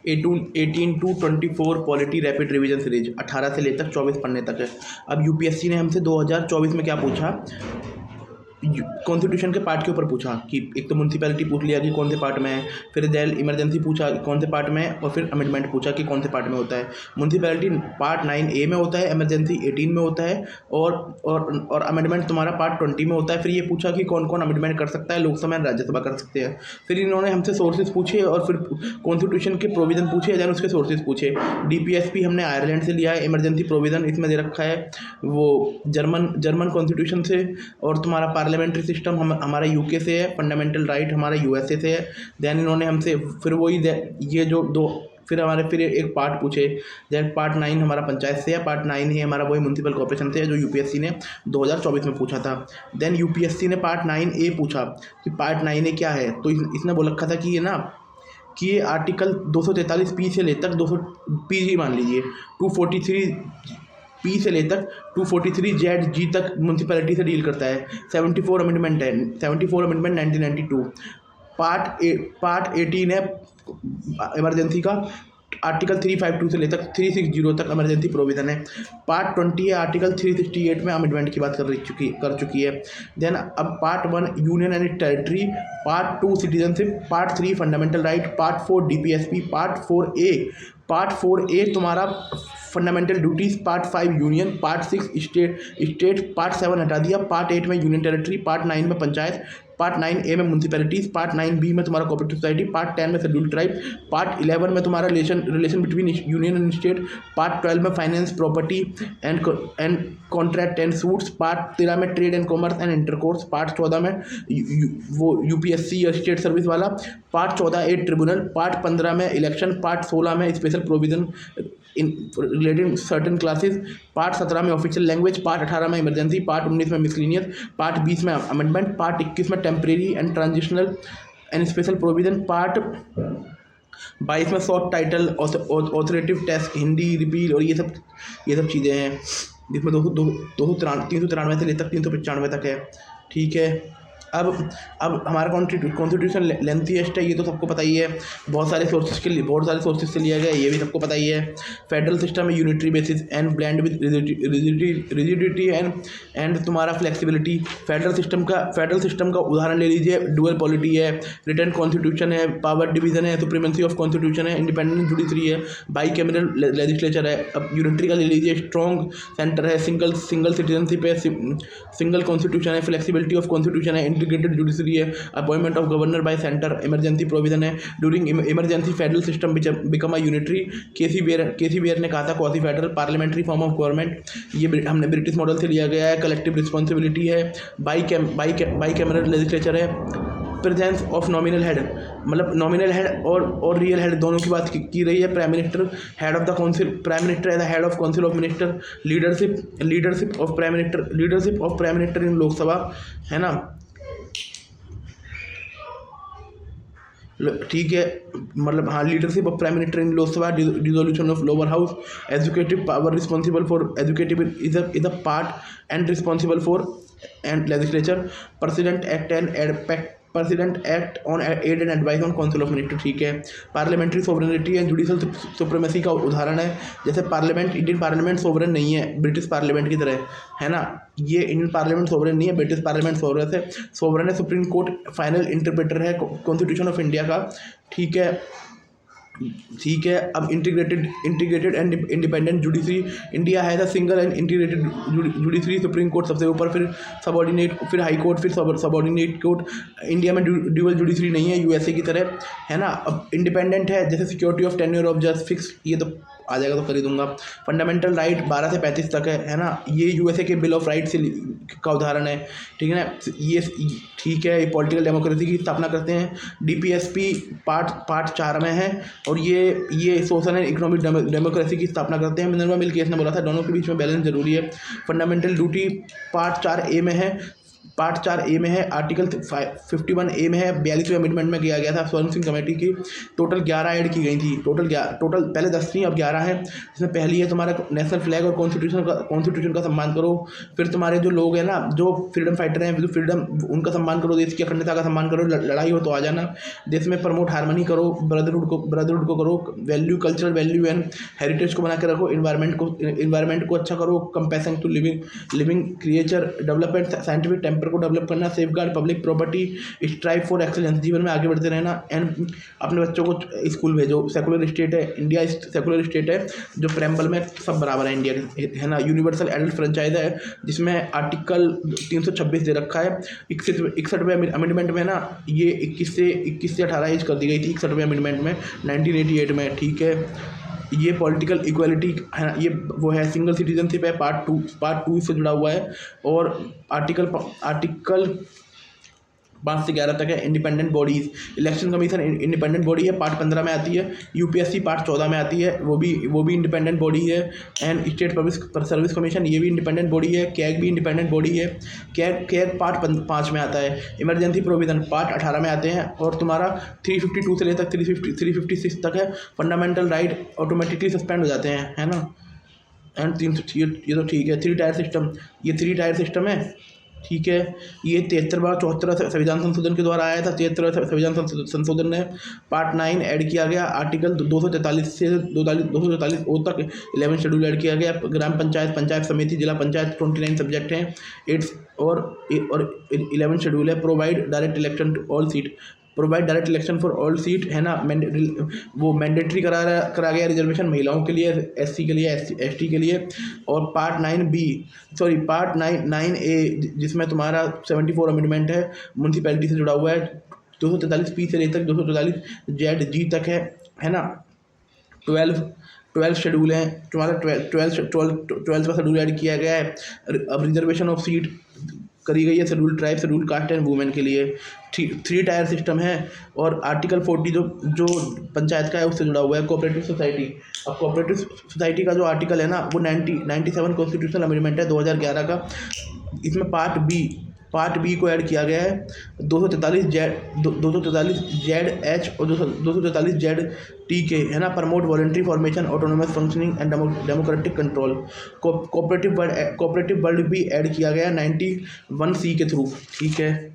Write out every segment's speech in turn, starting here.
18 to 24 polity rapid revision series 18 से लेकर 24 पढ़ने तक है। अब यूपीएससी ने हमसे 2024 में क्या पूछा, कॉन्स्टिट्यूशन के पार्ट के ऊपर पूछा कि एक तो म्यूनसिपैलिटी पूछ लिया कि कौन से पार्ट में है, फिर देन इमरजेंसी पूछा कौन से पार्ट में है, और फिर अमेंडमेंट पूछा कि कौन से पार्ट में होता है। म्यूनसिपैलिटी पार्ट 9A में होता है, इमरजेंसी 18 में होता है, और अमेंडमेंट तुम्हारा पार्ट 20 में होता है। फिर ये पूछा कि कौन कौन अमेंडमेंट कर सकता है, लोकसभा एंड राज्यसभा कर सकते हैं। फिर इन्होंने हमसे सोर्सेज पूछे और फिर कॉन्स्टिट्यूशन के प्रोविजन पूछे, देन उसके सोर्सेज पूछे। डीपीएसपी हमने आयरलैंड से लिया है, इमरजेंसी प्रोविजन इसमें दे रखा है वो जर्मन कॉन्स्टिट्यूशन से, और तुम्हारा पार्लियामेंट्री सिस्टम हमारा यूके से है, फंडामेंटल राइट हमारा यूएसए से है। देन इन्होंने हमसे फिर वही ये जो दो फिर एक पार्ट पूछे। देन पार्ट 9 हमारा पंचायत से है, पार्ट 9 ही हमारा वही म्यूनसिपल कॉर्पोरेशन से है जो यूपीएससी ने 2024 में पूछा था। देन यूपीएससी ने पार्ट 9A पूछा कि पार्ट 9A क्या है, तो इसने बोल रखा था कि ये ना कि ये आर्टिकल 243 से लेकर 200 मान लीजिए 243 से लेकर 243 तक म्यूनसिपैलिटी से डील करता है। 74 अमेंडमेंट है, 74 अमेंडमेंट 1992। पार्ट 18 है इमरजेंसी का, आर्टिकल 352 से लेकर 360 तक इमरजेंसी प्रोविजन है। पार्ट 20 है, आर्टिकल 368 में अमेंडमेंट की बात कर चुकी है। देन अब part 1 union and territory, part 2 citizenship, part 3 fundamental right, part 4 DPSP, part 4A तुम्हारा fundamental duties, part 5 union, part 6 state, part 7 हटा दिया, पार्ट 8 में यूनियन टेरिटरी, पार्ट 9 में पंचायत, पार्ट 9A में म्यूनसिपैलिटीज़, पार्ट 9B में तुम्हारा कोऑपरेटिव सोसाइटी, पार्ट 10 में scheduled tribe, part 11 में तुम्हारा relation between union and state, part 12 में finance, property and contract and suits, part 13 में trade and commerce and intercourse, part 14 में वो यूपीएससी या स्टेट सर्विस वाला, पार्ट 14A ट्रिब्यूनल, पार्ट 15 में इलेक्शन, पार्ट 16 में special provision in related certain classes, part 17 में official language, part 18 में emergency, part 19 में मिसलिनियस, पार्ट 20 में अमेंडमेंट, पार्ट 21 में temporary and transitional and special provision, part 22 में short title, authoritative text, Hindi repeal, और ये सब चीज़ें हैं जिसमें 393 से लेकर 395 तक है। ठीक है, अब हमारा कॉन्स्टिट्यूशन लेंथीएस्ट है, ये तो सबको पता ही है। बहुत सारे सोर्सेज से लिया गया है, ये भी सबको पता ही है। फेडरल सिस्टम है unitary basis and blend with rigidity and तुम्हारा फ्लेक्सिबिलिटी। फेडरल सिस्टम का उदाहरण ले लीजिए, डुअल पॉलिटी है, रिटर्न कॉन्स्टिट्यूशन है, पावर डिवीजन है, सुप्रीमेंसी ऑफ कॉन्स्टिट्यूशन है, इंडिपेंडेंट जुडिशरी है, बाई कैमरल लेजिस्लेचर है। अब यूनिटरी का ले लीजिए, स्ट्रॉन्ग सेंटर है, सिंगल सिटीजनशिप है, सिंगल कॉन्स्टिट्यूशन है, फ्लेक्सिबिलिटी ऑफ कॉन्स्टिट्यूशन है, इंटीग्रेटेड जुडिशरी है, appointment of governor bye centre, emergency provision है। During emergency federal system become a unitary. K C Wheare ने कहा था quasi federal parliamentary form of government, ये हमने ब्रिटिश मॉडल से लिया गया है। कलेक्टिव रिस्पॉन्सिबिलिटी है, बाई कैमरल लेजिस्लेचर है, प्रेजेंस ऑफ नॉमिनल हेड, मतलब नॉमिनल हेड और रियल हेड दोनों की बात की रही है। Prime minister head of the council, prime minister as the head of council of minister, leadership of prime minister in Lok Sabha, है ना। ठीक है, मतलब हाँ, leadership of prime minister in Lok Sabha, dissolution of lower house, executive power responsible for executive is a part and responsible for and legislature, president act on aid and advice on council of minister. ठीक है, parliamentary sovereignty and judicial supremacy का उदाहरण है। जैसे Indian parliament sovereign नहीं है British parliament की तरह, है ना। ये इंडियन पार्लियामेंट सोवरेन नहीं है, ब्रिटिश पार्लियामेंट सोवरेन है। सुप्रीम कोर्ट फाइनल इंटरप्रेटर है कॉन्स्टिट्यूशन ऑफ इंडिया का। ठीक है, अब integrated and independent judiciary, India has a single and integrated judiciary. Supreme court सबसे ऊपर, फिर सबऑर्डिनेट, फिर हाई कोर्ट, फिर सबऑर्डिनेट कोर्ट। इंडिया में ड्यूअल जुडिशरी नहीं है यूएसए की तरह, है ना। अब इंडिपेंडेंट है, जैसे सिक्योरिटी ऑफ टेन्योर ऑफ जज फिक्स, ये तो आ जाएगा तो कर ही दूंगा। फंडामेंटल राइट 12 से 35 तक है ना। ये यूएसए के बिल ऑफ राइट से का उदाहरण है। ठीक है ना, ये ठीक है, पॉलिटिकल डेमोक्रेसी की स्थापना करते हैं। डीपीएसपी पार्ट 4 में है, और ये सोशल एंड इकोनॉमिक डेमोक्रेसी की स्थापना करते हैं। मिनर्वा मिल केस ने बोला था दोनों के बीच में बैलेंस जरूरी है। फंडामेंटल ड्यूटी पार्ट 4A में है, पार्ट 4A में है, आर्टिकल 51A में है, 42वें अमेंडमेंट में किया गया था स्वर्ण सिंह कमेटी की। टोटल 11 ऐड की गई थी, टोटल पहले 10 थी, अब 11 है। इसमें पहली है तुम्हारा नेशनल फ्लैग और कॉन्स्टिट्यूशन का सम्मान करो। फिर तुम्हारे जो लोग हैं ना, जो फ्रीडम फाइटर हैं, जो फ्रीडम, उनका सम्मान करो, देश की अखंडता का सम्मान करो, लड़ाई हो तो आ जाना। देश में प्रमोट हारमोनी करो, ब्रदरहुड को करो, value, cultural value and heritage को बना के रखो, इन्वायरमेंट को अच्छा करो, compassion to living creature development, scientific temper को डेवलप करना, safeguard public property, strive for excellence, जीवन में आगे बढ़ते रहना। एंड अपने बच्चों को स्कूल भेजो। सेकुलर स्टेट है इंडिया, सेकुलर स्टेट है जो प्रेम्बल में सब बराबर है इंडिया के, है ना। यूनिवर्सल एडल्ट फ्रेंचाइज है जिसमें आर्टिकल 326 दे रखा है। 61वें अमेंडमेंट में ना ये 21 से 18 एज कर दी गई थी 61वें अमेंडमेंट में 1988 में, ठीक है। ये पॉलिटिकल इक्वालिटी है ना, ये वो है। सिंगल सिटीजनशिप है, पार्ट टू से जुड़ा हुआ है। और आर्टिकल 5 से 11 तक है। Independent bodies, election commission independent body है, पार्ट 15 में आती है। यूपीएससी पार्ट 14 में आती है, वो भी इंडिपेंडेंट बॉडी है। And state public service commission, ये भी इंडिपेंडेंट बॉडी है। कैग भी इंडिपेंडेंट बॉडी है। कैग पार्ट 5 में आता है। इमरजेंसी प्रोविजन पार्ट 18 में आते हैं। और तुम्हारा 352 से लेकर 356 तक है। फंडामेंटल राइट ऑटोमेटिकली सस्पेंड हो जाते हैं, है ना। एंड ये तो ठीक है। 3 टायर सिस्टम, ये 3 टायर सिस्टम है, ठीक है। ये 73वां 74 संविधान संशोधन के द्वारा आया था। 73वां संविधान संशोधन ने पार्ट 9 ऐड किया गया। आर्टिकल 243 से 243 ओ तक 11 शेड्यूल ऐड किया गया। ग्राम पंचायत, पंचायत समिति, जिला पंचायत 29 सब्जेक्ट हैं। 8 और 11 शेड्यूल है। Provide direct election to all seat, provide direct election for all seat, है ना। वो मैंडेटरी करा गया रिजर्वेशन महिलाओं के लिए, एससी के लिए, एसटी के लिए। और पार्ट 9A जिसमें तुम्हारा 74 अमेंडमेंट है, म्यूनसिपैलिटी से जुड़ा हुआ है। 243 से लेकर 243 तक है ना। 12 शेड्यूल हैं तुम्हारा। 12 का शेड्यूल ऐड किया गया है। अब रिजर्वेशन ऑफ सीट करी गई है schedule tribe, schedule caste and women के लिए। 3 टायर सिस्टम है। और आर्टिकल 40 जो पंचायत का है उससे जुड़ा हुआ है। कोऑपरेटिव सोसाइटी, अब कोऑपरेटिव सोसाइटी का जो आर्टिकल है ना वो 97 कॉन्स्टिट्यूशनल अमेंडमेंट है 2011 का। इसमें पार्ट बी को ऐड किया गया है। 243 जेड एच और 243 जेड टी के, है ना। Promote voluntary formation, autonomous functioning and democratic control. Cooperative word भी ऐड किया गया 91C के थ्रू, ठीक है।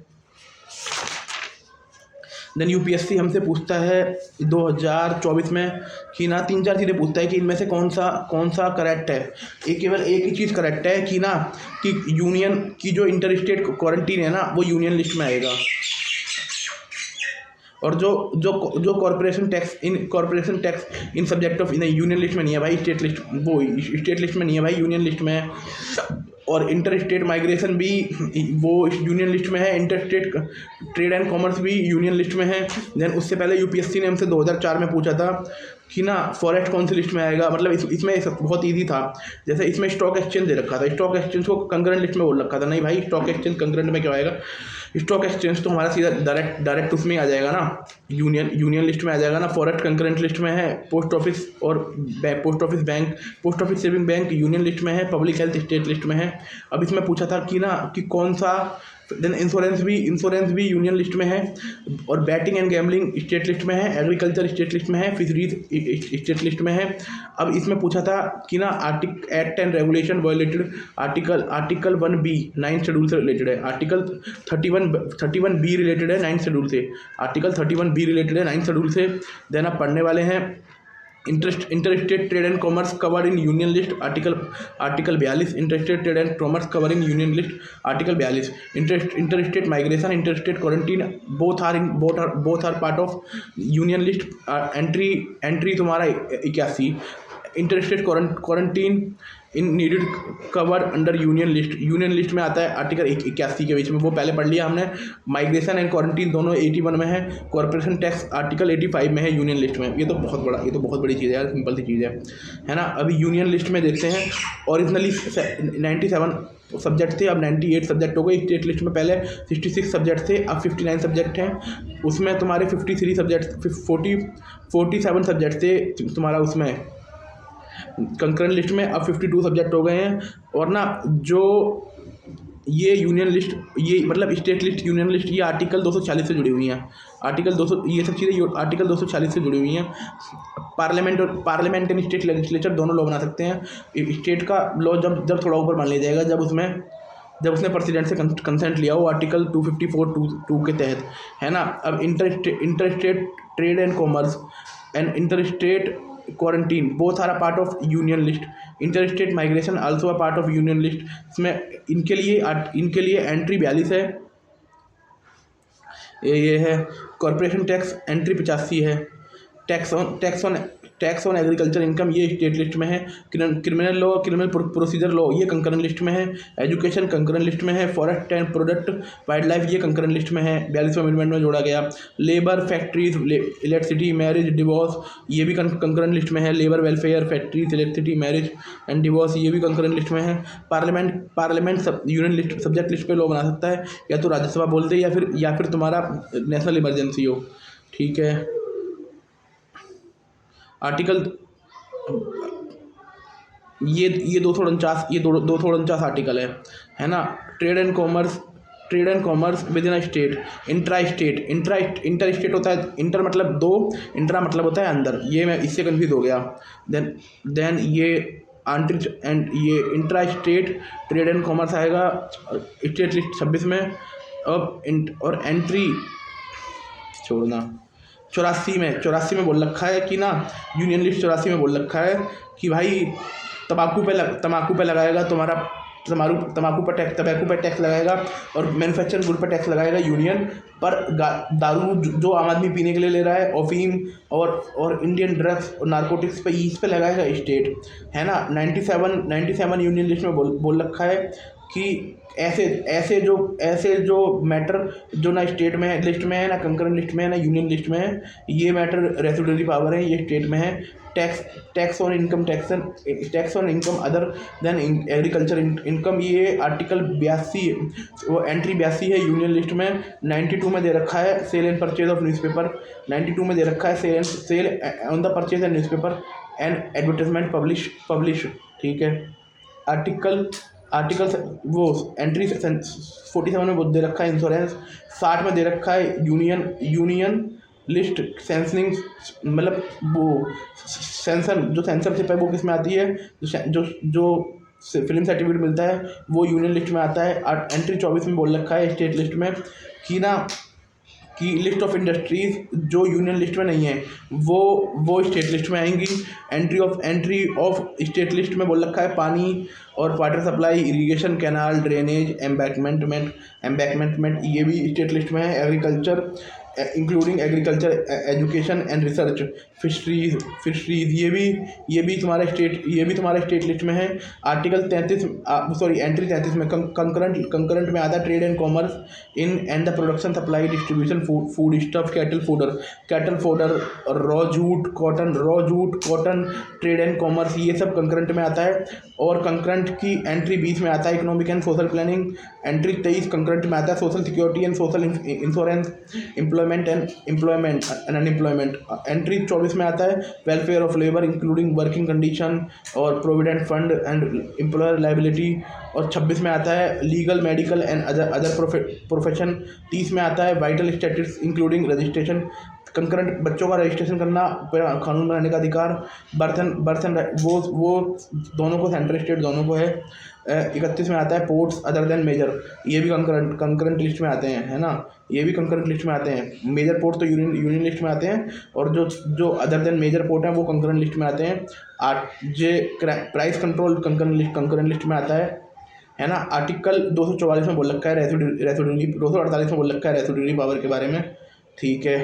देन यूपीएससी हमसे पूछता है 2024 में कि ना 3-4 चीज़ें पूछता है कि इनमें से कौन सा करेक्ट है। केवल एक ही चीज़ करेक्ट है कि ना कि यूनियन की जो इंटर स्टेट क्वारंटीन है ना वो यूनियन लिस्ट में आएगा। और जो corporation tax in subject of union list में नहीं है भाई, स्टेट लिस्ट में नहीं है भाई, यूनियन लिस्ट में है। और इंटर स्टेट माइग्रेशन भी वो यूनियन लिस्ट में है। Inter state trade and commerce भी यूनियन लिस्ट में है। देन उससे पहले यूपीएससी ने हमसे 2004 में पूछा था कि ना फॉरेस्ट कौन सी लिस्ट में आएगा। मतलब इसमें बहुत ईजी था। जैसे इसमें स्टॉक एक्सचेंज दे रखा था, स्टॉक एक्सचेंज को कंकरेंट लिस्ट में बोल रखा था। नहीं भाई, स्टॉक एक्सचेंज कंकरेंट में क्यों आएगा? स्टॉक एक्सचेंज तो हमारा सीधा डायरेक्ट उसमें आ जाएगा ना, यूनियन लिस्ट में आ जाएगा ना। फॉरेस्ट कंकरेंट लिस्ट में है। Post office bank, post office saving bank union list में है। पब्लिक हेल्थ स्टेट लिस्ट में है। अब इसमें पूछा था कि ना कि कौन सा। देन इंश्योरेंस भी यूनियन लिस्ट में है। और batting and gambling state list में है। एग्रीकल्चर स्टेट लिस्ट में है। फिशरीज स्टेट लिस्ट में है। अब इसमें पूछा था कि ना act and regulation violated article 1B 9 schedule से रिलेटेड है। आर्टिकल 31B रिलेटेड है 9 शेड्यूल से। आर्टिकल 31B रिलेटेड है 9 शेड्यूल से। देन आप पढ़ने वाले हैं interstate trade and commerce covered in union list, article 42। Interstate trade and commerce cover in union list, article 42। Interstate migration, interstate quarantine, both are part of union list. Entry तुम्हारा 81। Interstate quarantine in needed covered under union list में आता है article 81 के बीच में, वो पहले पढ़ लिया हमने। माइग्रेशन एंड क्वारंटीन दोनों 81 में है। कॉर्पोरेशन टैक्स आर्टिकल 85 में है यूनियन लिस्ट में। ये तो बहुत बड़ी चीज़ है यार, सिंपल सी चीज़ है ना। अभी यूनियन लिस्ट में देखते हैं। ओरिजिनली 97 सब्जेक्ट थे, अब 98 सब्जेक्ट हो गए। स्टेट लिस्ट में पहले 66 सब्जेक्ट थे, अब 59 सब्जेक्ट हैं। उसमें तुम्हारे 47 सब्जेक्ट थे तुम्हारा उसमें कंकरेंट लिस्ट में। अब 52 सब्जेक्ट हो गए हैं। और ना जो ये यूनियन लिस्ट, ये मतलब स्टेट लिस्ट, यूनियन लिस्ट, ये आर्टिकल 240 से जुड़ी हुई हैं। आर्टिकल 200, ये सब चीज़ें आर्टिकल 240 से जुड़ी हुई हैं। पार्लियामेंट एंड स्टेट लेजिस्लेचर दोनों लॉ बना सकते हैं। स्टेट का लॉ जब जब थोड़ा ऊपर मान लिया जाएगा, जब उसने प्रेसिडेंट से कंसेंट लिया हो, आर्टिकल 254(2) के तहत, है ना। अब inter state trade and commerce and inter state quarantine both are a part of union list. Inter state migration also a part of union list. इसमें इनके लिए एंट्री 42 है, ये है। कॉरपोरेशन टैक्स एंट्री 85 है। टैक्स ऑन एग्रीकल्चर इनकम ये state list में है। Criminal law, criminal procedure law ये कंकरेंट लिस्ट में है। एजुकेशन कंकरेंट लिस्ट में है। Forest and product wild life ये कंकरेंट लिस्ट में है, 42वें अमेंडमेंट में जोड़ा गया। Labour, factories, electricity, marriage, divorce ये भी कंकरेंट लिस्ट में है। Labour welfare, factories, electricity, marriage and divorce ये भी कंकरेंट लिस्ट में है। Parliament union list subject list पे लॉ बना सकता है, या तो राज्यसभा बोलते या फिर तुम्हारा नेशनल इमरजेंसी हो, ठीक है। आर्टिकल ये 249 आर्टिकल है ना। Trade and commerce with in a state, inter state होता है, इंटर मतलब दो, इंट्रा मतलब होता है अंदर, ये मैं इससे कंफ्यूज हो गया। देन ये ये intra state trade and commerce आएगा स्टेट लिस्ट 26 में। अब और एंट्री छोड़ना, 84 में बोल रखा है कि ना, यूनियन लिस्ट 84 में बोल रखा है कि भाई तम्बाकू पे लगाएगा तुम्हारा, तम्बाकू पर टैक्स लगाएगा, और मैन्युफैक्चरिंग गुड पर टैक्स लगाएगा यूनियन। पर दारू जो आम आदमी पीने के लिए ले रहा है, अफीम और इंडियन ड्रग्स और नारकोटिक्स पे, इस पे लगाएगा स्टेट, है ना। 97 यूनियन लिस्ट में बोल रखा है कि ऐसे जो मैटर जो ना स्टेट में लिस्ट में है, ना कंकरेंट लिस्ट में है, ना यूनियन लिस्ट में है, ये मैटर रेसिडुअरी पावर है, ये स्टेट में है। Tax on income other than agriculture income, ये आर्टिकल 82 वो एंट्री 82 है यूनियन लिस्ट में। 92 में दे रखा है sale and purchase of newspaper, 92 में दे रखा है sale on the purchase and newspaper and advertisement publish, ठीक है। आर्टिकल वो एंट्री 47 में वो दे रखा है इंश्योरेंस। 60 में दे रखा है यूनियन लिस्ट सेंसनिंग, मतलब वो सेंसरशिप है वो किस में आती है, जो फिल्म सर्टिफिकेट मिलता है वो यूनियन लिस्ट में आता है। एंट्री 24 में बोल रखा है स्टेट लिस्ट में कि ना, कि लिस्ट ऑफ इंडस्ट्रीज जो यूनियन लिस्ट में नहीं है वो स्टेट लिस्ट में आएंगी। एंट्री ऑफ स्टेट लिस्ट में बोल रखा है पानी और water supply, irrigation, canal, drainage, embankment ये भी स्टेट लिस्ट में है। Agriculture including agriculture, education and research, fisheries ये भी तुम्हारा स्टेट लिस्ट में है। आर्टिकल 33 एंट्री 33 में कंकरेंट में आता है trade and commerce in and the production, supply, distribution, food stuff, cattle fodder, raw jute cotton, trade and commerce ये सब कंकरेंट में आता है। और कंकरेंट की एंट्री 20 में आता है economic and social planning. Entry 23 concurrent में आता है social security and social insurance, employment and unemployment. Entry 24 में आता है welfare of labour including working condition और provident fund and employer liability. और 26 में आता है legal, medical and other profession. 30 में आता है vital status including registration, concurrent बच्चों का रजिस्ट्रेशन करना, कानून बनाने का अधिकार, बर्थ एंड वो दोनों को, सेंट्रल स्टेट दोनों को है। 31 में आता है पोर्ट्स अदर देन मेजर, ये भी कंकरेंट लिस्ट में आते हैं, है ना। ये भी कंकरेंट लिस्ट में आते हैं। मेजर पोर्ट तो यूनियन लिस्ट में आते हैं, और जो अदर देन मेजर पोर्ट हैं वो कंकरेंट लिस्ट में आते हैं। प्राइस कंट्रोल कंकरेंट लिस्ट में आता है ना। आर्टिकल 244 में बोल रखा है रेसिडुअरी, 248 में बोल रखा है रेसिडुअरी पावर के बारे में, ठीक है।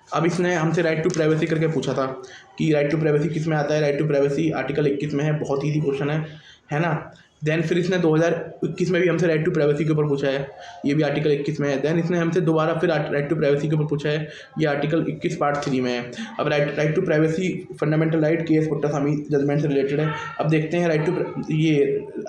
अब इसने हमसे राइट टू प्राइवेसी करके पूछा था कि राइट टू प्राइवेसी किस में आता है। राइट टू प्राइवेसी आर्टिकल 21 में है, बहुत ईजी क्वेश्चन है ना। देन फिर इसने 2021 में भी हमसे राइट टू प्राइवेसी के ऊपर पूछा है, ये भी आर्टिकल 21 में है। देन इसने हमसे दोबारा फिर राइट टू प्राइवेसी के ऊपर पूछा है, ये आर्टिकल 21 पार्ट 3 में है। अब right to privacy fundamental right, case Puttaswamy judgment से रिलेटेड है। अब देखते हैं राइट टू ये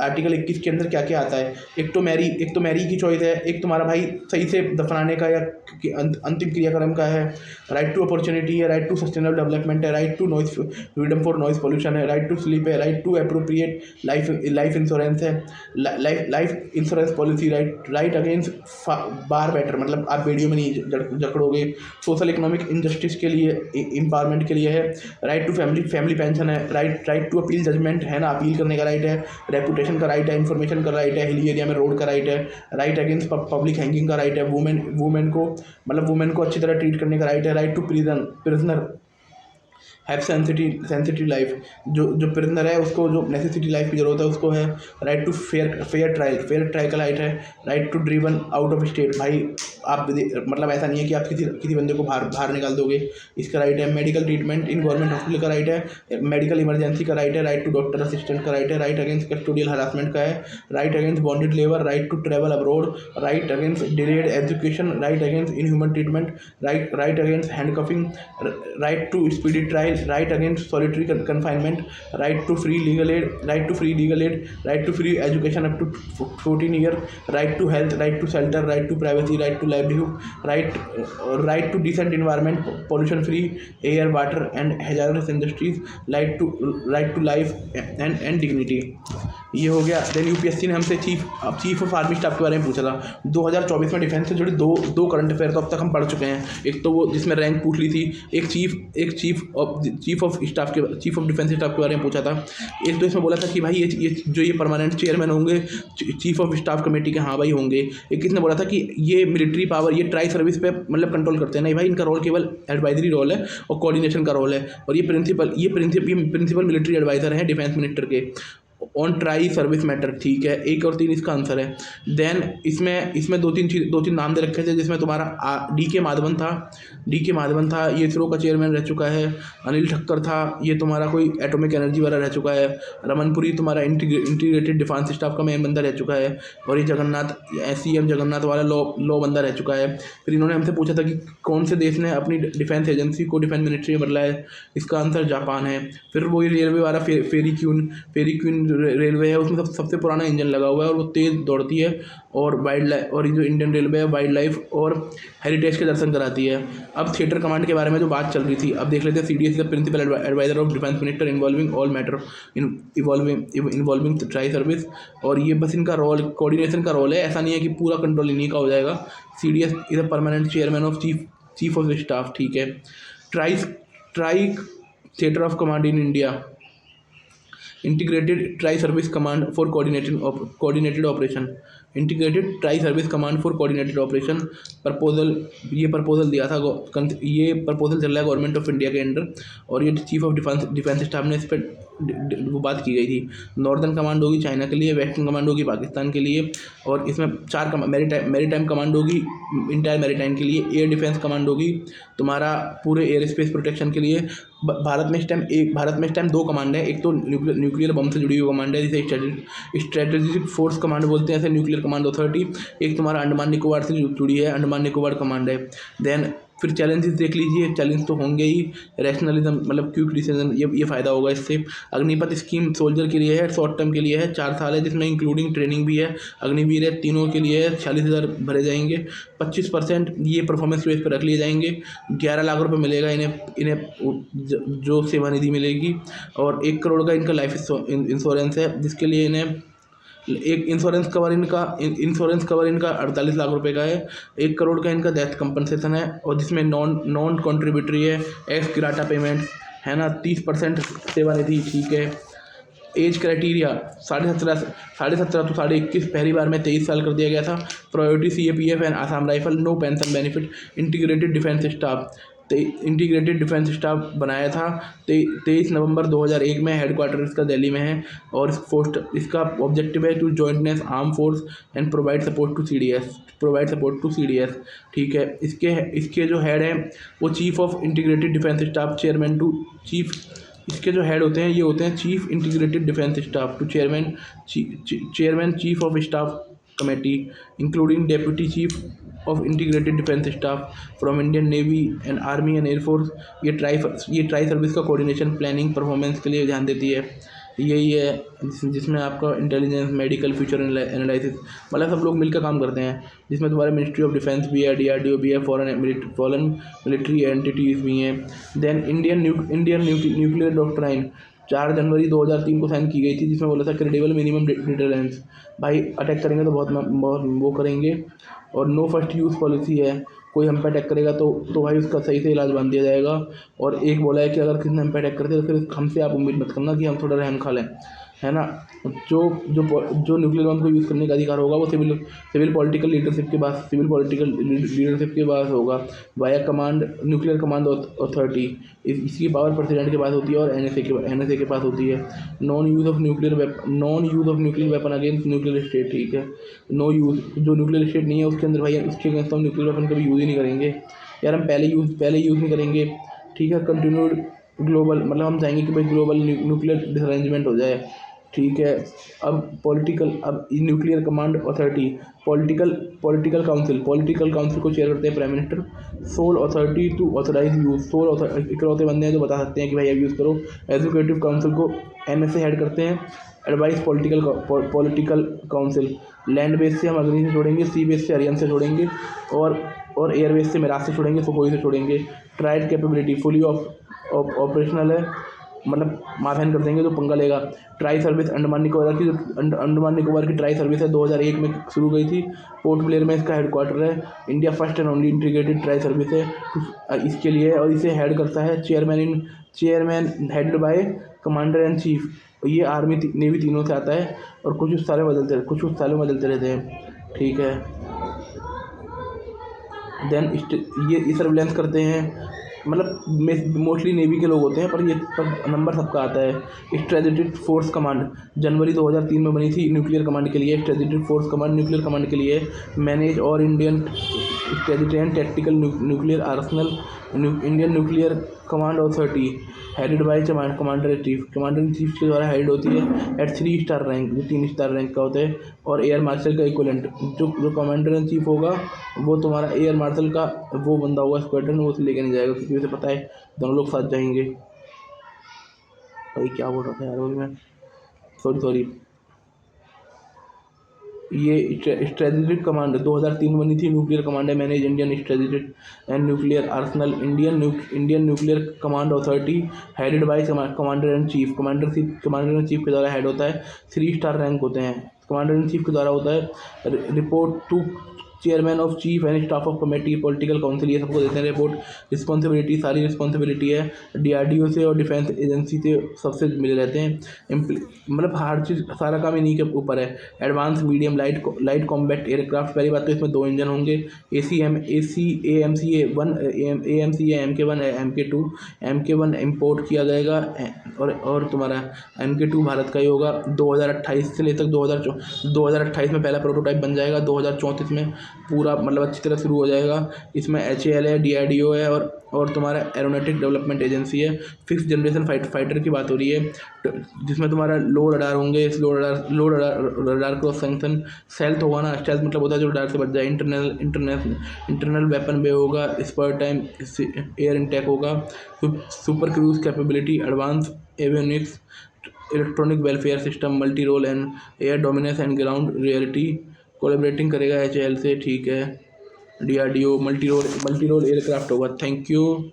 आर्टिकल 21 के अंदर क्या क्या आता है। एक तो मैरी की चॉइस है, एक तुम्हारा भाई सही से दफनाने का या अंतिम क्रियाक्रम का है। राइट टू अपॉर्चुनिटी है, राइट टू सस्टेनेबल डेवलपमेंट है, right to noise freedom for noise pollution है, राइट टू स्लीप है, right to appropriate life insurance insurance है, life insurance policy, right against bar fetters, मतलब आप बेड़ियों में नहीं जकड़ोगे। सोशल इकोनॉमिक इंजस्टिस के लिए, एम्पावरमेंट के लिए है। राइट टू फैमिली पेंशन है। राइट टू अपील जजमेंट है ना, अपील करने का राइट है। रेपुटेशन का राइट है, इन्फॉर्मेशन का राइट है, हिली एरिया में रोड का राइट है। राइट अगेंस्ट पब्लिक हैंगिंग का राइट है। वुमेन को अच्छी तरह ट्रीट करने का राइट है। Right to prisoner have sensitive life, जो प्रिजनर है उसको जो नेसेसिटी लाइफ की जरूरत है उसको है। राइट टू फेयर ट्रायल का राइट है। Right to driven out of state, भाई आप मतलब ऐसा नहीं है कि आप किसी बंदे को बाहर निकाल दोगे, इसका राइट है। Medical treatment in government hospital का राइट है। मेडिकल इमरजेंसी का राइट है। राइट टू डॉक्टर असिस्टेंट का राइट है। राइट अगेंस्ट कस्टोडियल हरासमेंट का है। Right against bonded labour. Right to travel abroad. Right against delayed education. Right against inhuman treatment. Right against handcuffing. Right to speedy trial. Right against solitary confinement. Right to free legal aid. Right to free education up to 14 year. Right to health. Right to shelter. Right to privacy. Right to livelihood. Right to decent environment, pollution free air, water and hazardous industries. Right to life and dignity. ये हो गया। Then UPSC ने हमसे chief of army staff के बारे में पूछा था। 2024 में डिफेंस से जुड़े दो करंट अफेयर तो अब तक हम पढ़ चुके हैं। एक तो वो जिसमें रैंक पूछ ली थी, एक चीफ ऑफ डिफेंस स्टाफ के बारे में पूछा था। एक तो इसमें बोला था कि भाई ये परमानेंट चेयरमैन होंगे चीफ ऑफ स्टाफ कमेटी के, हाँ भाई होंगे। एक इसने बोला था कि ये मिलिट्री पावर, ये ट्राई सर्विस पे मतलब कंट्रोल करते हैं। नहीं भाई, इनका रोल केवल एडवाइजरी रोल है और कोऑर्डिनेशन का रोल है। और ये प्रिंसिपल मिलिट्री एडवाइजर हैं डिफेंस मिनिस्टर के ऑन ट्राई सर्विस मैटर। ठीक है, 1 और 3 इसका आंसर है। देन इसमें दो तीन नाम दे रखे थे, जिसमें तुम्हारा डी के माधवन था, ये इसरो का चेयरमैन रह चुका है। अनिल ठक्कर था, ये तुम्हारा कोई एटॉमिक एनर्जी वाला रह चुका है। रमनपुरी तुम्हारा इंटीग्रेटेड डिफेंस स्टाफ का मेन बंदा रह चुका है। और ये CM जगन्नाथ वाला लॉ बंदा रह चुका है। फिर इन्होंने हमसे पूछा था कि कौन से देश ने अपनी डिफेंस एजेंसी को डिफेंस मिनिस्ट्री में बदला है, इसका आंसर जापान है। फिर वो ये रेलवे वाला फेरी क्वीन रेलवे है, उसमें सबसे पुराना इंजन लगा हुआ है और वो तेज़ दौड़ती है। और वाइल्ड लाइफ, और ये जो इंडियन रेलवे है वाइल्ड लाइफ और हेरिटेज के दर्शन कराती है। अब थिएटर कमांड के बारे में जो बात चल रही थी, अब देख लेते हैं। CDS is the principal adviser of defence minister involving all matter involving tri service. और ये बस इनका रोल कोऑर्डिनेशन का रोल है, ऐसा नहीं है कि पूरा कंट्रोल इन्हीं का हो जाएगा। CDS is a permanent chairman of chief of staff. ठीक है। Try theatre of command in India, integrated tri service command for coordinated operation. Integrated tri service command for coordinated operation proposal दिया था। ये proposal चल रहा है government of India के under. और ये चीफ ऑफ डिफेंस स्टाफ ने इस पर वो बात की गई थी। नॉर्दर्न कमांड होगी चाइना के लिए, वेस्टर्न कमांड होगी पाकिस्तान के लिए, और इसमें 4 मैरीटाइम कमांड होगी इंटायर मैरीटाइम के लिए। एयर डिफेंस कमांड होगी तुम्हारा पूरे एयर स्पेस प्रोटेक्शन के लिए। भारत में इस टाइम 2 कमांड है। एक तो न्यूक्लियर बम से जुड़ी हुई कमांड है, जिसे स्ट्रेटेजिक फोर्स कमांड बोलते हैं, ऐसे न्यूक्लियर कमांड अथॉरिटी। एक तुम्हारा अंडमान निकोबार से जुड़ी है, अंडमान निकोबार कमांड है। देन फिर चैलेंजेस देख लीजिए, चैलेंज तो होंगे ही। रैशनलिज्म मतलब क्विक डिसीजन, ये फ़ायदा होगा इससे। अग्निपथ स्कीम सोल्जर के लिए है, शॉर्ट टर्म के लिए है, 4 साल है, जिसमें इंक्लूडिंग ट्रेनिंग भी है। अग्निवीर है, तीनों के लिए है, 46,000 भरे जाएंगे। 25% ये परफॉर्मेंस बेस पर रख लिए जाएंगे। 11 लाख रुपये मिलेगा इन्हें जो सेवा निधि मिलेगी। और 1 करोड़ का इनका लाइफ इंश्योरेंस है, जिसके लिए इन्हें एक इंश्योरेंस कवर इनका 48 लाख रुपए का है। 1 करोड़ का इनका डेथ कंपनसेशन है, और जिसमें नॉन कॉन्ट्रीब्यूटरी है, एक्स ग्राटा पेमेंट है ना, 30% सेवा निधि। ठीक है। एज क्राइटेरिया 17.5 to 21.5 पहली बार में 23 साल कर दिया गया था। Priority CAPF and Assam rifle, no pension benefit. Integrated defence staff बनाया था 23 नवंबर 2001 में। हेडक्वार्टर इसका दिल्ली में है। और इसका ऑब्जेक्टिव है to jointness arm force and provide support to CDS। ठीक है। इसके जो हेड है वो chief of integrated defence staff, chairman to chief. इसके जो हेड होते हैं ये होते हैं chief integrated defence staff to chairman chief of staff committee, including deputy chief of integrated defence staff from Indian navy and army and air force. ये tri service का coordination, planning, performance के लिए ध्यान देती है। यही है जिसमें आपका इंटेलिजेंस, मेडिकल, फ्यूचर एनालिसिस मतलब सब लोग मिलकर काम करते हैं। जिसमें तुम्हारे मिनिस्ट्री ऑफ डिफेंस भी है, DRDO भी है, फॉरेन मिलिट्री एंटिटीज़ भी हैं। देन इंडियन न्यूक्लियर डॉक्ट्राइन 4 जनवरी 2003 को साइन की गई थी, जिसमें बोला था क्रेडिबल मिनिमम डिटरेंस, भाई अटैक करेंगे तो बहुत वो करेंगे। और नो फर्स्ट यूज़ पॉलिसी है, कोई हम पे अटैक करेगा तो भाई उसका सही से इलाज बांध दिया जाएगा। और एक बोला है कि अगर किसी ने हम पे अटैक करते तो फिर हमसे आप उम्मीद मत करना कि हम थोड़ा रहम खा लें, है ना। जो जो जो न्यूक्लियर बम को यूज़ करने का अधिकार होगा वो सिविल पॉलिटिकल लीडरशिप के पास होगा, via command nuclear command authority. इसकी पावर प्रेसिडेंट के पास होती है और एनएसए के पास होती है। Non use of nuclear weapon against nuclear state, ठीक है। नो यूज़, जो न्यूक्लियर स्टेट नहीं है उसके अंदर भाई उसके अगेंस्ट हम न्यूक्लियर वेपन कभी यूज़ ही नहीं करेंगे यार, हम पहले यूज़ नहीं करेंगे, ठीक है। कंटिन्यूड ग्लोबल, मतलब हम चाहेंगे कि भाई ग्लोबल न्यूक्लियर डिसअरेंजमेंट हो जाए, ठीक है। अब nuclear command authority, political council को चेयर करते हैं prime minister. Sole authority to authorise use, इकलौते बंदे हैं जो बता सकते हैं कि भाई अब यूज़ करो। एजुकेटिव काउंसिल को एनएसए हेड करते हैं। Advice political council, land base से हम अग्नि से छोड़ेंगे, सी बेस से अरियन से छोड़ेंगे, और एयर बेस से मिराज से छोड़ेंगे, सुखोई से छोड़ेंगे। ट्राइड कैपेबिलिटी फुली ऑपरेशनल है, मतलब माफेन कर देंगे जो पंगा लेगा। ट्राई सर्विस अंडमान निकोबार की ट्राई सर्विस है, 2001 में शुरू गई थी। पोर्ट ब्लेयर में इसका हेडक्वार्टर है। India first and only integrated tri service है इसके लिए, और इसे हेड करता है chairman headed by commander in chief. ये आर्मी नेवी तीनों से आता है और कुछ सालों में बदलते रहते हैं, ठीक है। देन ये सर्विलेंस करते हैं, मतलब मोस्टली नेवी के लोग होते हैं, पर नंबर सबका आता है। स्ट्रेटेजिक फोर्स कमांड जनवरी 2003 में बनी थी न्यूक्लियर कमांड के लिए। Strategic force command nuclear command के लिए मैनेज और Indian strategy and tactical nuclear Arsenal. Indian nuclear command authority headed by commander in chief के द्वारा हेड होती है एट 3 स्टार रैंक, जो 3 स्टार रैंक का होता है। और एयर मार्शल का इक्वलेंट, जो कमांडर इन चीफ होगा वो तुम्हारा एयर मार्शल का वो बंदा होगा स्क्वाड्रन, वो उसे लेके नहीं जाएगा क्योंकि उसे पता है दोनों लोग साथ जाएंगे। भाई क्या बोल रहा था यार वो मैं, सॉरी। ये स्ट्रेटेजिक कमांड 2003 में बनी थी। न्यूक्लियर कमांड है manage Indian strategic and nuclear Arsenal. Indian nuclear command authority headed by commander in chief के द्वारा हेड होता है। 3 स्टार रैंक होते हैं, कमांडर इन चीफ के द्वारा होता है। Report to chairman of chief and staff of committee political council, ये सबको देते हैं रिपोर्ट। सारी रिस्पॉन्सिबिलिटी है डीआरडीओ से और डिफेंस एजेंसी से, सबसे मिले रहते हैं। मतलब हर चीज़, सारा काम इन्हीं के ऊपर है। Advance medium light combat aircraft, पहली बात तो इसमें 2 इंजन होंगे। MK1 MK1 इम्पोर्ट किया जाएगा, और तुम्हारा MK2 भारत का ही होगा। 2028 से लेकर 2028 में पहला प्रोटोटाइप बन जाएगा। 2034 में पूरा मतलब अच्छी तरह शुरू हो जाएगा। इसमें HAL है, DRDO है, और तुम्हारा एरोनॉटिक डेवलपमेंट एजेंसी है। 5th जनरेशन फाइटर की बात हो रही है, जिसमें तुम्हारा लो रडार होंगे। इस लो रडार क्रॉस सेक्शन, स्टेल्थ होगा ना, स्टेल्थ मतलब होता है जो रडार से बच जाए। इंटरनल वेपन बे होगा, स्पर टाइम एयर इनटेक होगा। Super cruise capability, advance avionics, electronic welfare system, multi role and air dominance and ground reality, collaborating करेगा HAL से, ठीक है। DRDO मल्टी रोल एयरक्राफ्ट होगा। Thank you.